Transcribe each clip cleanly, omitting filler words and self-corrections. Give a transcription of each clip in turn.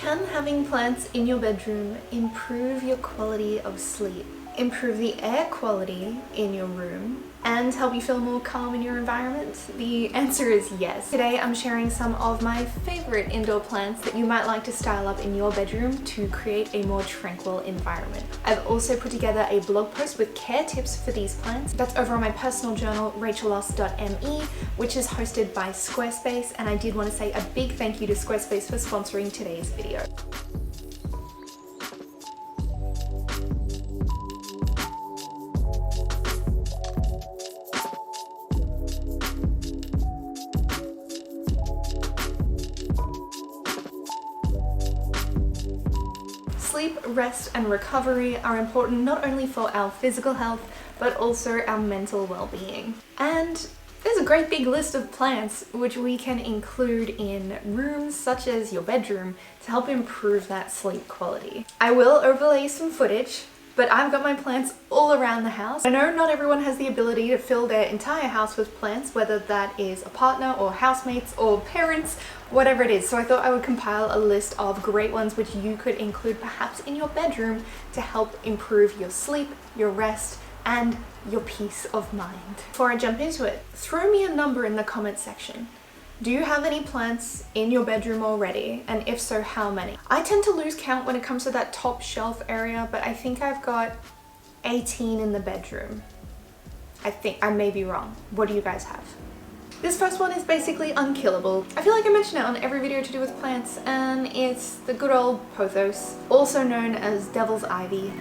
Can having plants in your bedroom improve your quality of sleep, improve the air quality in your room, and help you feel more calm in your environment? The answer is yes. Today I'm sharing some of my favorite indoor plants that you might like to style up in your bedroom to create a more tranquil environment. I've also put together a blog post with care tips for these plants. That's over on my personal journal, rachelost.me, which is hosted by Squarespace, and I did want to say a big thank you to Squarespace for sponsoring today's video. Sleep, rest, and recovery are important not only for our physical health, but also our mental well-being. And there's a great big list of plants which we can include in rooms such as your bedroom to help improve that sleep quality. I will overlay some footage, but I've got my plants all around the house. I know not everyone has the ability to fill their entire house with plants, whether that is a partner or housemates or parents, whatever it is. So I thought I would compile a list of great ones which you could include perhaps in your bedroom to help improve your sleep, your rest, and your peace of mind. Before I jump into it, throw me a number in the comments section. Do you have any plants in your bedroom already? And if so, how many? I tend to lose count when it comes to that top shelf area, but I think I've got 18 in the bedroom. I may be wrong. What do you guys have? This first one is basically unkillable. I feel like I mention it on every video to do with plants, and it's the good old Pothos, also known as devil's ivy.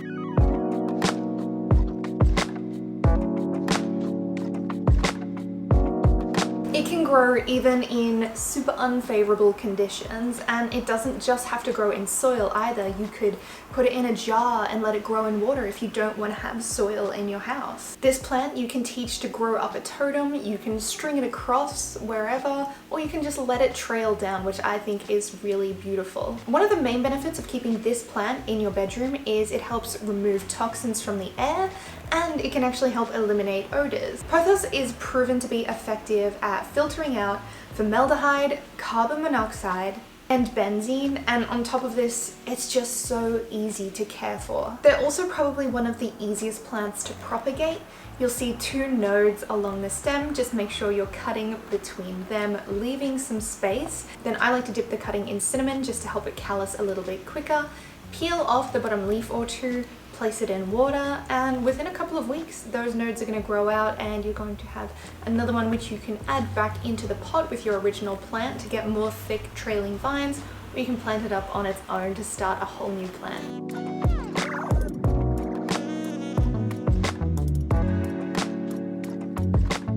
It can grow even in super unfavorable conditions, and it doesn't just have to grow in soil either. You could put it in a jar and let it grow in water if you don't want to have soil in your house. This plant you can teach to grow up a totem, you can string it across wherever, or you can just let it trail down, which I think is really beautiful. One of the main benefits of keeping this plant in your bedroom is it helps remove toxins from the air, and it can actually help eliminate odors. Pothos is proven to be effective at filtering out formaldehyde, carbon monoxide, and benzene, and on top of this, it's just so easy to care for. They're also probably one of the easiest plants to propagate. You'll see 2 nodes along the stem. Just make sure you're cutting between them, leaving some space. Then I like to dip the cutting in cinnamon just to help it callus a little bit quicker. Peel off the bottom leaf or 2, place it in water, and within a couple of weeks those nodes are going to grow out and you're going to have another one which you can add back into the pot with your original plant to get more thick trailing vines, or you can plant it up on its own to start a whole new plant.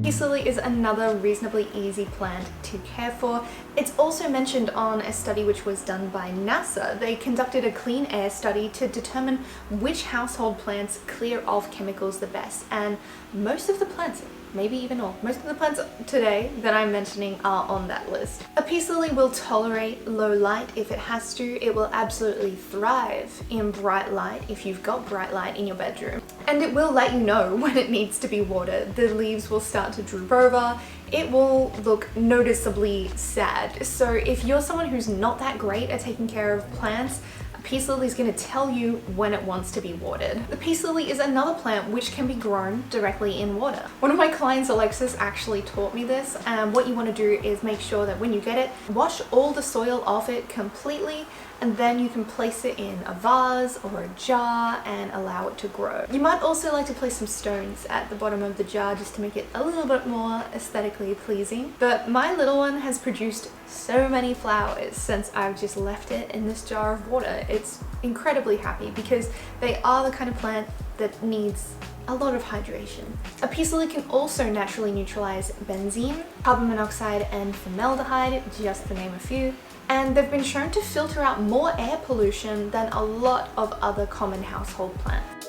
Peace lily is another reasonably easy plant to care for. It's also mentioned on a study which was done by NASA. They conducted a clean air study to determine which household plants clear of chemicals the best, and most of the plants, maybe even all, most of the plants today that I'm mentioning are on that list. A peace lily will tolerate low light if it has to. It will absolutely thrive in bright light if you've got bright light in your bedroom. And it will let you know when it needs to be watered. The leaves will start to droop over. It will look noticeably sad. So if you're someone who's not that great at taking care of plants, peace lily is going to tell you when it wants to be watered. The peace lily is another plant which can be grown directly in water. One of my clients, Alexis, actually taught me this, and what you want to do is make sure that when you get it, wash all the soil off it completely, and then you can place it in a vase or a jar and allow it to grow. You might also like to place some stones at the bottom of the jar just to make it a little bit more aesthetically pleasing. But my little one has produced so many flowers since I've just left it in this jar of water. It's incredibly happy because they are the kind of plant that needs a lot of hydration. A peace lily can also naturally neutralize benzene, carbon monoxide, and formaldehyde, just to name a few. And they've been shown to filter out more air pollution than a lot of other common household plants.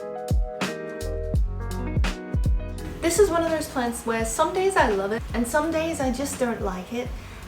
This is one of those plants where some days I love it and some days I just don't like it.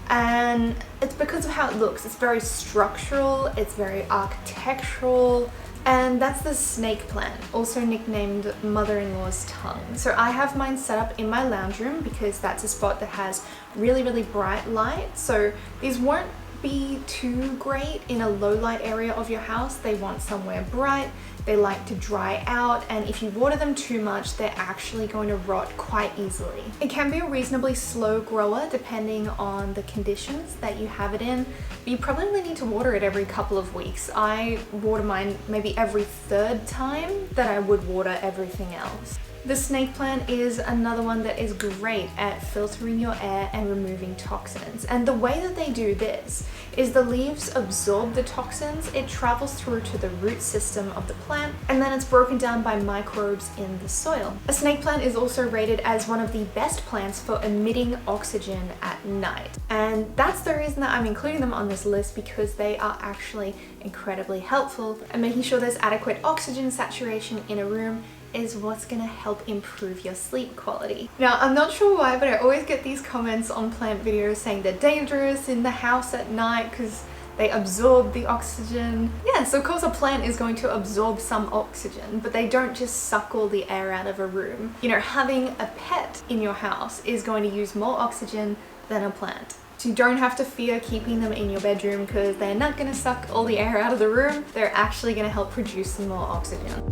And it's because of how it looks. It's very structural, it's very architectural, and that's the snake plant, also nicknamed mother-in-law's tongue. So I have mine set up in my lounge room because that's a spot that has really, really bright light. So these won't be too great in a low light area of your house. They want somewhere bright, they like to dry out, and if you water them too much, they're actually going to rot quite easily. It can be a reasonably slow grower depending on the conditions that you have it in, but you probably only need to water it every couple of weeks. I water mine maybe every third time that I would water everything else. The snake plant is another one that is great at filtering your air and removing toxins. And the way that they do this is the leaves absorb the toxins, it travels through to the root system of the plant, and then it's broken down by microbes in the soil. A snake plant is also rated as one of the best plants for emitting oxygen at night. And that's the reason that I'm including them on this list, because they are actually incredibly helpful, and making sure there's adequate oxygen saturation in a room is what's gonna help improve your sleep quality. Now, I'm not sure why, but I always get these comments on plant videos saying they're dangerous in the house at night because they absorb the oxygen. Yes, of course a plant is going to absorb some oxygen, but they don't just suck all the air out of a room. You know, having a pet in your house is going to use more oxygen than a plant. So you don't have to fear keeping them in your bedroom because they're not gonna suck all the air out of the room. They're actually gonna help produce some more oxygen.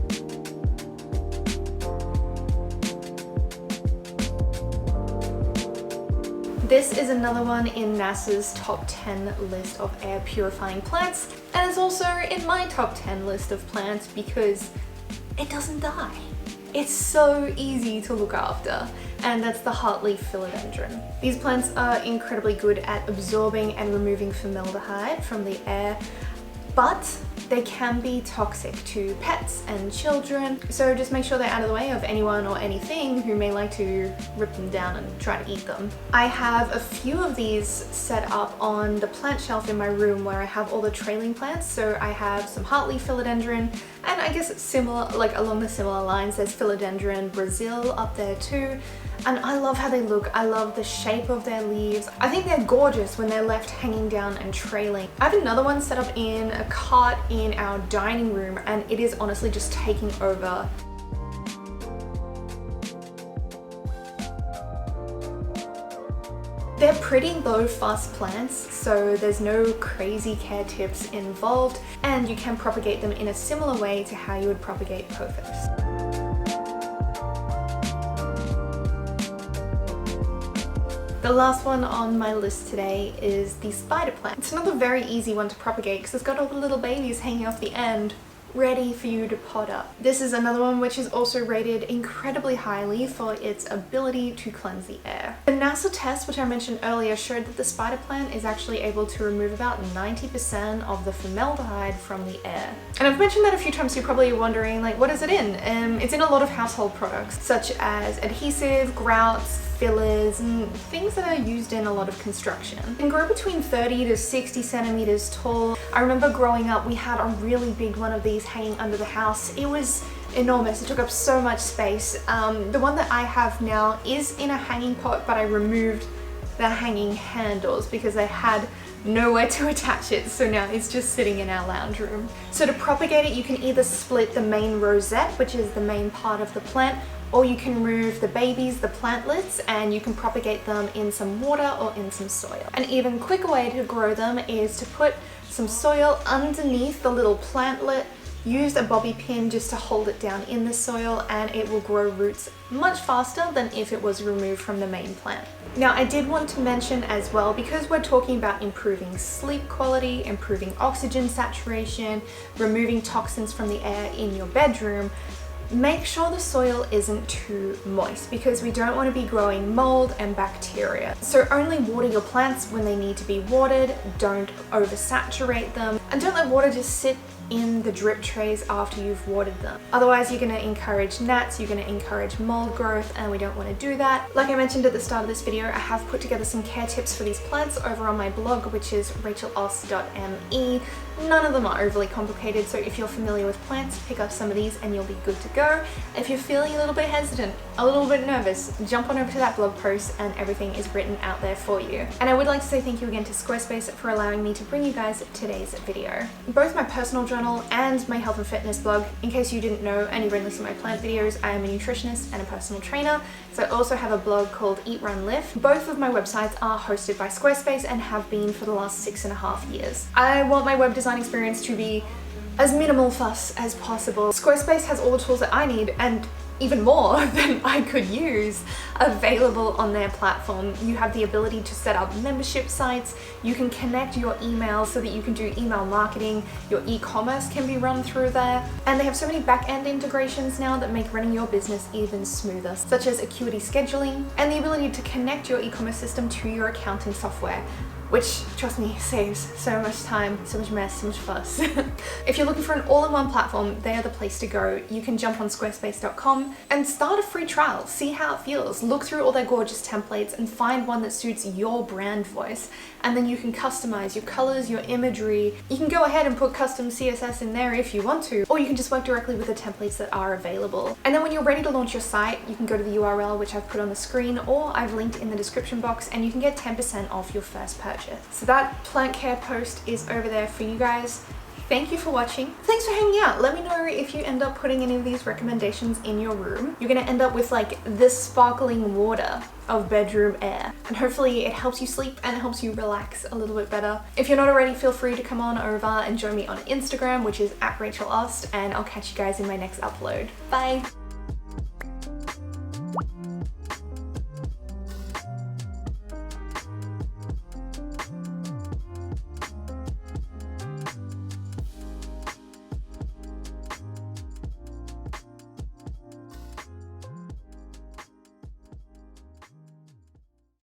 This is another one in NASA's top 10 list of air purifying plants, and it's also in my top 10 list of plants because it doesn't die. It's so easy to look after, and that's the heartleaf philodendron. These plants are incredibly good at absorbing and removing formaldehyde from the air, but they can be toxic to pets and children, so just make sure they're out of the way of anyone or anything who may like to rip them down and try to eat them. I have a few of these set up on the plant shelf in my room where I have all the trailing plants. So I have some heartleaf philodendron, and I guess it's similar, like along the similar lines, there's philodendron Brazil up there too. And I love how they look. I love the shape of their leaves. I think they're gorgeous when they're left hanging down and trailing. I have another one set up in a cart in our dining room, and it is honestly just taking over. They're pretty low fuss plants, so there's no crazy care tips involved, and you can propagate them in a similar way to how you would propagate pothos. The last one on my list today is the spider plant. It's another very easy one to propagate because it's got all the little babies hanging off the end, ready for you to pot up. This is another one which is also rated incredibly highly for its ability to cleanse the air. The NASA test, which I mentioned earlier, showed that the spider plant is actually able to remove about 90% of the formaldehyde from the air. And I've mentioned that a few times, so you're probably wondering, like, what is it in? It's in a lot of household products, such as adhesive, grouts, fillers, and things that are used in a lot of construction. It can grow between 30 to 60 centimeters tall. I remember growing up, we had a really big one of these hanging under the house. It was enormous. It took up so much space. The one that I have now is in a hanging pot, but I removed the hanging handles because I had nowhere to attach it, so now it's just sitting in our lounge room. So to propagate it, you can either split the main rosette, which is the main part of the plant, or you can remove the babies, the plantlets, and you can propagate them in some water or in some soil. An even quicker way to grow them is to put some soil underneath the little plantlet, use a bobby pin just to hold it down in the soil, and it will grow roots much faster than if it was removed from the main plant. Now, I did want to mention as well, because we're talking about improving sleep quality, improving oxygen saturation, removing toxins from the air in your bedroom, make sure the soil isn't too moist because we don't want to be growing mold and bacteria. So only water your plants when they need to be watered, don't oversaturate them, and don't let water just sit in the drip trays after you've watered them. Otherwise, you're going to encourage gnats, you're going to encourage mold growth, and we don't want to do that. Like I mentioned at the start of this video, I have put together some care tips for these plants over on my blog, which is rachelost.me. None of them are overly complicated, so if you're familiar with plants, pick up some of these and you'll be good to go. If you're feeling a little bit hesitant, a little bit nervous, jump on over to that blog post and everything is written out there for you. And I would like to say thank you again to Squarespace for allowing me to bring you guys today's video. Both my personal journal journal and my health and fitness blog. In case you didn't know and you've only listened to my plant videos, I am a nutritionist and a personal trainer. So I also have a blog called Eat, Run, Live. Both of my websites are hosted by Squarespace and have been for the last 6.5 years. I want my web design experience to be as minimal fuss as possible. Squarespace has all the tools that I need and even more than I could use available on their platform. You have the ability to set up membership sites, you can connect your emails so that you can do email marketing, your e-commerce can be run through there, and they have so many back-end integrations now that make running your business even smoother, such as Acuity scheduling and the ability to connect your e-commerce system to your accounting software, which, trust me, saves so much time, so much mess, so much fuss. If you're looking for an all-in-one platform, they are the place to go. You can jump on squarespace.com and start a free trial, see how it feels, look through all their gorgeous templates and find one that suits your brand voice. And then you can customize your colors, your imagery. You can go ahead and put custom CSS in there if you want to, or you can just work directly with the templates that are available. And then when you're ready to launch your site, you can go to the URL, which I've put on the screen, or I've linked in the description box, and you can get 10% off your first purchase. So that plant care post is over there for you guys. Thank you for watching. Thanks for hanging out. Let me know if you end up putting any of these recommendations in your room. You're gonna end up with like this sparkling water of bedroom air. And hopefully it helps you sleep and it helps you relax a little bit better. If you're not already, feel free to come on over and join me on Instagram, which is @RachelAust, and I'll catch you guys in my next upload. Bye.